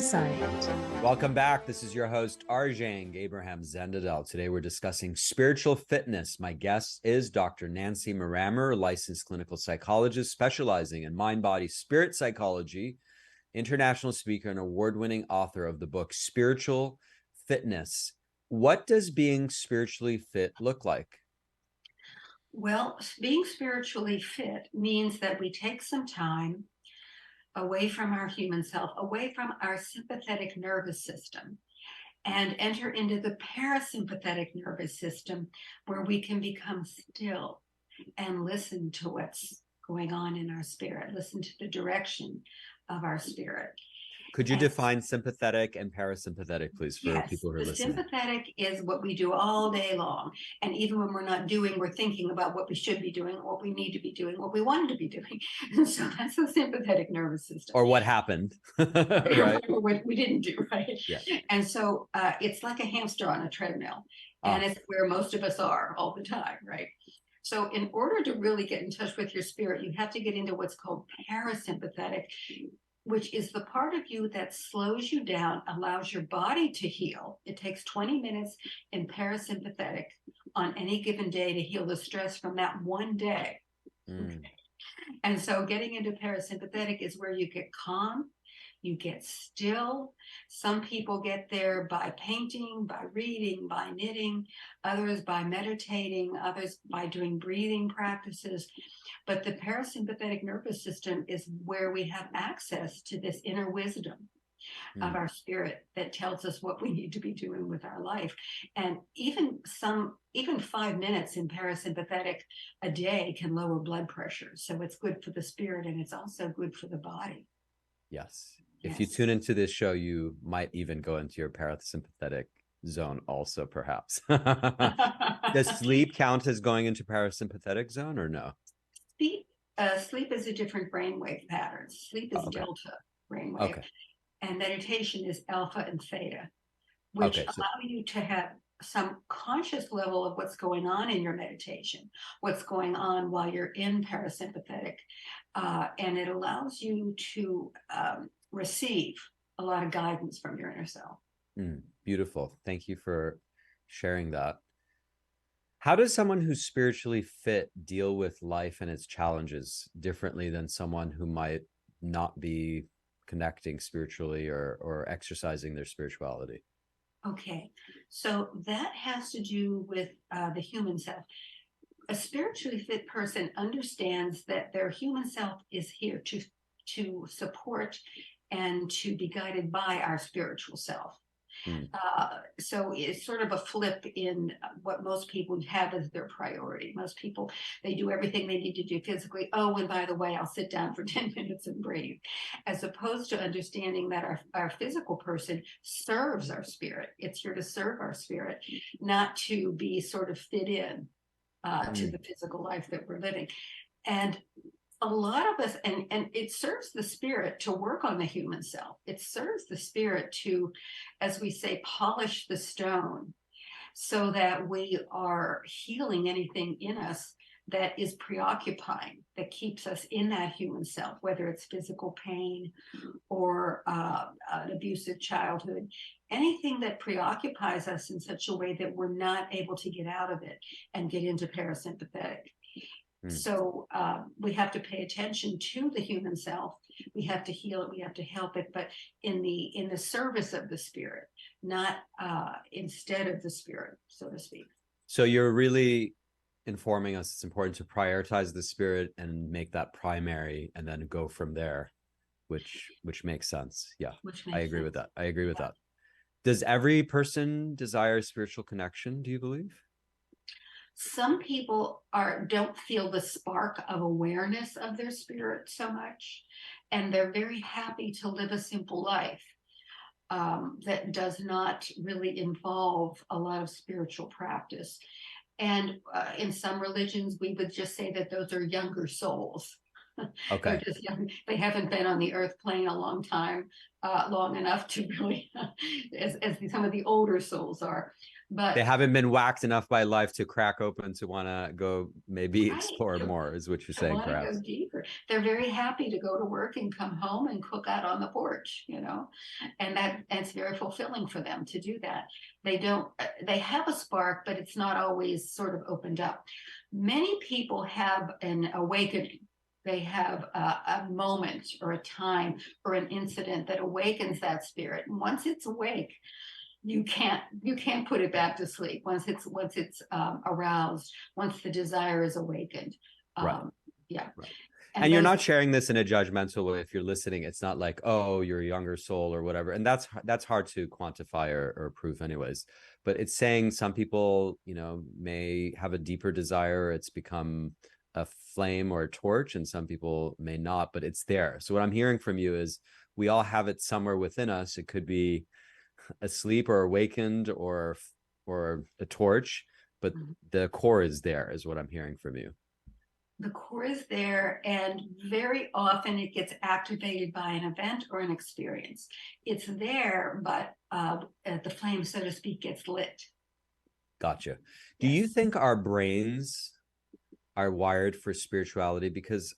Insight. Welcome back. This is your host, Arjang Abraham Zendadel. Today we're discussing spiritual fitness. My guest is Dr. Nancy Maramer, licensed clinical psychologist specializing in mind, body, spirit psychology, international speaker, and award-winning author of the book Spiritual Fitness. What does being spiritually fit look like? Well, being spiritually fit means that we take some time away from our human self, away from our sympathetic nervous system, and enter into the parasympathetic nervous system where we can become still and listen to what's going on in our spirit, listen to the direction of our spirit. Could you define sympathetic and parasympathetic, please, for people who are listening? Sympathetic is what we do all day long. And even when we're not doing, we're thinking about what we should be doing, what we need to be doing, what we wanted to be doing. And so that's the sympathetic nervous system. Or what happened. Right. What we didn't do, right? Yeah. And so it's like a hamster on a treadmill. And it's where most of us are all the time, right? So in order to really get in touch with your spirit, you have to get into what's called parasympathetic, which is the part of you that slows you down, allows your body to heal. It takes 20 minutes in parasympathetic on any given day to heal the stress from that one day. Okay. And so getting into parasympathetic is where you get calm, you get still. Some people get there by painting, by reading, by knitting, others by meditating, others by doing breathing practices. But the parasympathetic nervous system is where we have access to this inner wisdom of our spirit that tells us what we need to be doing with our life. And even 5 minutes in parasympathetic a day can lower blood pressure. So it's good for the spirit and it's also good for the body. Yes. If you tune into this show, you might even go into your parasympathetic zone also, perhaps. Does sleep count as going into parasympathetic zone or no? Sleep is a different brainwave pattern. Sleep is delta brainwave. Okay. And meditation is alpha and theta, which allow you to have some conscious level of what's going on in your meditation, what's going on while you're in parasympathetic. And it allows you to receive a lot of guidance from your inner self. Beautiful. Thank you for sharing that. How does someone who's spiritually fit deal with life and its challenges differently than someone who might not be connecting spiritually or exercising their spirituality? Okay, so that has to do with the human self. A spiritually fit person understands that their human self is here to support and to be guided by our spiritual self. So it's sort of a flip in what most people have as their priority. Most people, they do everything they need to do physically. Oh, and by the way, I'll sit down for 10 minutes and breathe. As opposed to understanding that our physical person serves our spirit. It's here to serve our spirit, not to be sort of fit in to the physical life that we're living. And a lot of us, and it serves the spirit to work on the human self. It serves the spirit to, as we say, polish the stone so that we are healing anything in us that is preoccupying, that keeps us in that human self, whether it's physical pain or an abusive childhood, anything that preoccupies us in such a way that we're not able to get out of it and get into parasympathetic. So we have to pay attention to the human self. We have to heal it. We have to help it, but in the service of the spirit, not instead of the spirit, so to speak. So you're really informing us it's important to prioritize the spirit and make that primary, and then go from there, which makes sense. Yeah, I agree with that. I agree with that. Does every person desire spiritual connection, do you believe? Some people don't feel the spark of awareness of their spirit so much, and they're very happy to live a simple life that does not really involve a lot of spiritual practice. And in some religions, we would just say that those are younger souls. They're Okay. just young. They haven't been on the earth plane a long time, long enough to really, as some of the older souls are. They But haven't been whacked enough by life to crack open to want to go maybe right, explore more, is what you're to saying, want to go perhaps. deeper. They're very happy to go to work and come home and cook out on the porch, and that's very fulfilling for them to do that. They don't, they have a spark, but it's not always sort of opened up. Many people have an awakening. They have a moment or a time or an incident that awakens that spirit. And once it's awake, you can't put it back to sleep once it's aroused, once the desire is awakened. Right. um yeah. Right. And And you're those, not sharing this in a judgmental way. If you're listening, it's not like, oh, you're a younger soul or whatever. And that's hard to quantify or prove anyways. But it's saying some people, may have a deeper desire. It's become a flame or a torch, and some people may not, but it's there. So what I'm hearing from you is we all have it somewhere within us. It could be asleep or awakened or a torch, but the core is there, is what I'm hearing from you. the core is there, and very often it gets activated by an event or an experience. It's there, but the flame, so to speak, gets lit. Gotcha. Do you Yes. think our brains are wired for spirituality? Because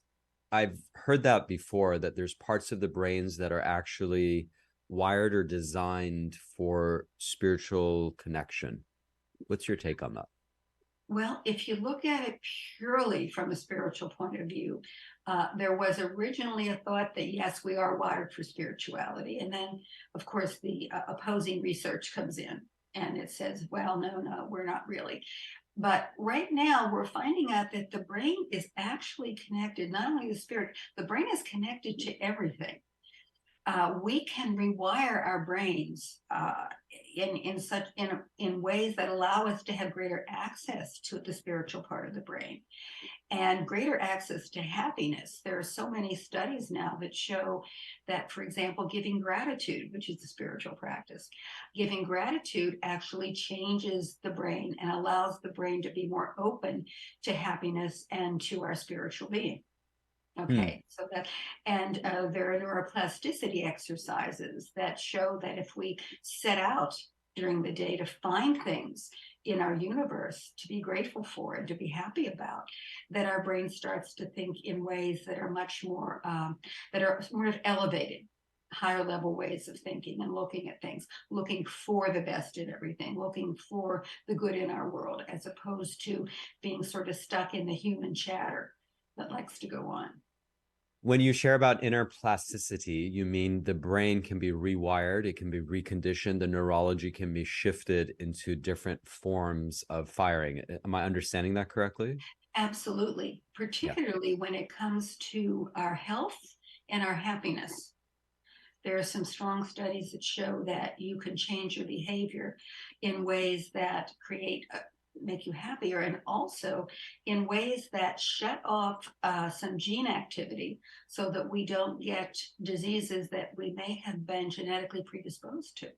I've heard that before, that there's parts of the brains that are actually wired or designed for spiritual connection. What's your take on that? Well, if you look at it purely from a spiritual point of view, there was originally a thought that yes, we are wired for spirituality. And then, of course, the opposing research comes in and it says, well, no, we're not really. But right now, we're finding out that the brain is actually connected, not only the spirit, the brain is connected to everything. We can rewire our brains in ways that allow us to have greater access to the spiritual part of the brain and greater access to happiness. There are so many studies now that show that, for example, giving gratitude, which is a spiritual practice, giving gratitude actually changes the brain and allows the brain to be more open to happiness and to our spiritual being. Hmm. Okay, so that, and there are neuroplasticity exercises that show that if we set out during the day to find things in our universe to be grateful for and to be happy about, that our brain starts to think in ways that are much more, that are sort of elevated, higher level ways of thinking and looking at things, looking for the best in everything, looking for the good in our world, as opposed to being sort of stuck in the human chatter that likes to go on. When you share about inner plasticity, you mean the brain can be rewired, it can be reconditioned, the neurology can be shifted into different forms of firing. Am I understanding that correctly? Absolutely, Yeah. particularly when it comes to our health and our happiness. There are some strong studies that show that you can change your behavior in ways that make you happier, and also in ways that shut off some gene activity so that we don't get diseases that we may have been genetically predisposed to.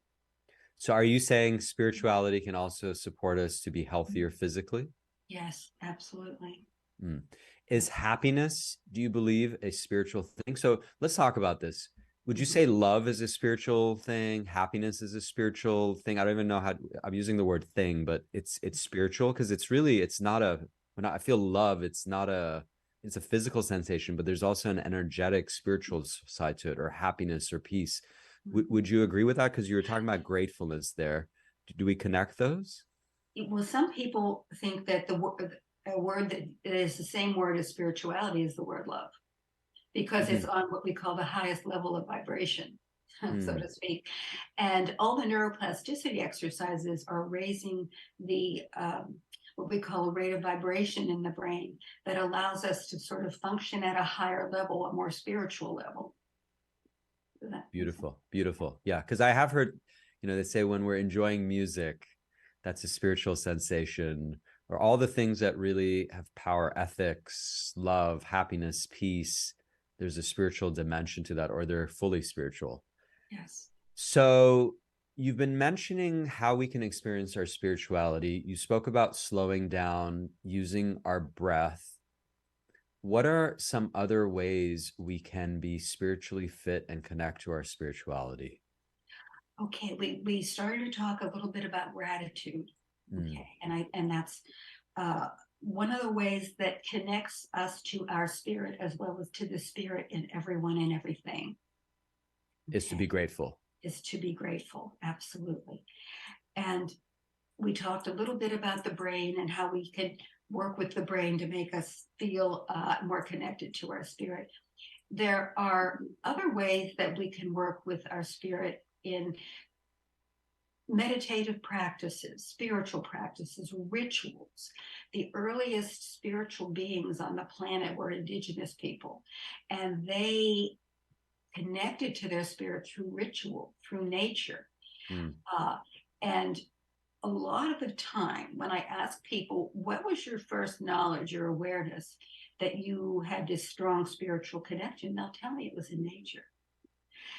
So are you saying spirituality can also support us to be healthier physically? Yes, absolutely. Mm. Is happiness, do you believe, a spiritual thing? So let's talk about this. Would you Mhm. say love is a spiritual thing? Happiness is a spiritual thing? I don't even know how I'm using the word thing, but it's spiritual because it's not a, when I feel love, it's a physical sensation, but there's also an energetic spiritual side to it, or happiness or peace. Would you agree with that? Because you were talking about gratefulness there. Do we connect those? Well, some people think that a word that is the same word as spirituality is the word love, because it's Mhm. on what we call the highest level of vibration, so Mm, to speak. And all the neuroplasticity exercises are raising the what we call a rate of vibration in the brain that allows us to sort of function at a higher level, a more spiritual level. Does that make sense? beautiful, beautiful. Yeah, because I have heard, they say when we're enjoying music, that's a spiritual sensation, or all the things that really have power, ethics, love, happiness, peace. There's a spiritual dimension to that, or they're fully spiritual. Yes. So you've been mentioning how we can experience our spirituality. You spoke about slowing down, using our breath. What are some other ways we can be spiritually fit and connect to our spirituality? Okay, we started to talk a little bit about gratitude. Mm. Okay, and that's uh, one of the ways that connects us to our spirit as well as to the spirit in everyone and everything. Is to be Okay, grateful. is to be grateful, absolutely. And we talked a little bit about the brain and how we can work with the brain to make us feel more connected to our spirit. There are other ways that we can work with our spirit in meditative practices, spiritual practices, rituals. The earliest spiritual beings on the planet were indigenous people, and they connected to their spirit through ritual, through nature. Mm. Uh, and a lot of the time, when I ask people, what was your first knowledge or awareness that you had this strong spiritual connection, they'll tell me it was in nature.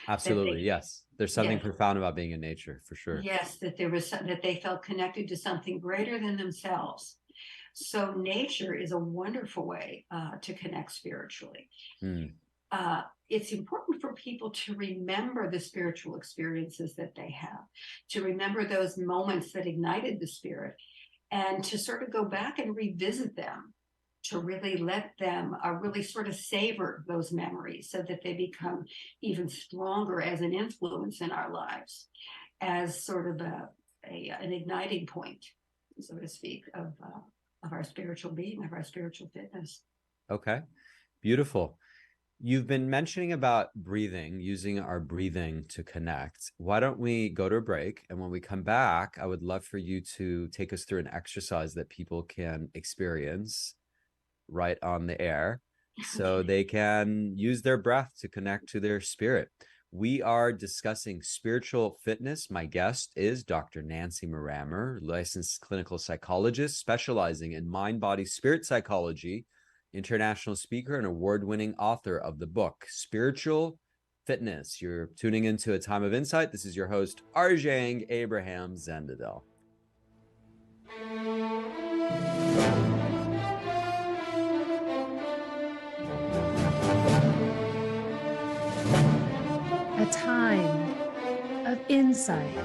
That Absolutely. they, Yes. There's something yes, profound about being in nature for sure. yes, that that they felt connected to something greater than themselves. So nature is a wonderful way to connect spiritually. Mm. It's important for people to remember the spiritual experiences that they have, to remember those moments that ignited the spirit, and to sort of go back and revisit them, to really let them really sort of savor those memories so that they become even stronger as an influence in our lives, as sort of an igniting point, so to speak, of our spiritual being, of our spiritual fitness. Okay. Beautiful. You've been mentioning about breathing, using our breathing to connect. Why don't we go to a break? And when we come back, I would love for you to take us through an exercise that people can experience right on the air so Okay. they can use their breath to connect to their spirit. We are discussing spiritual fitness. My guest is Dr. Nancy Maramer, licensed clinical psychologist specializing in mind, body, spirit psychology, international speaker, and award-winning author of the book Spiritual Fitness. You're tuning into A Time of Insight. This is your host, Arjang Abraham Zendadel. A time of insight.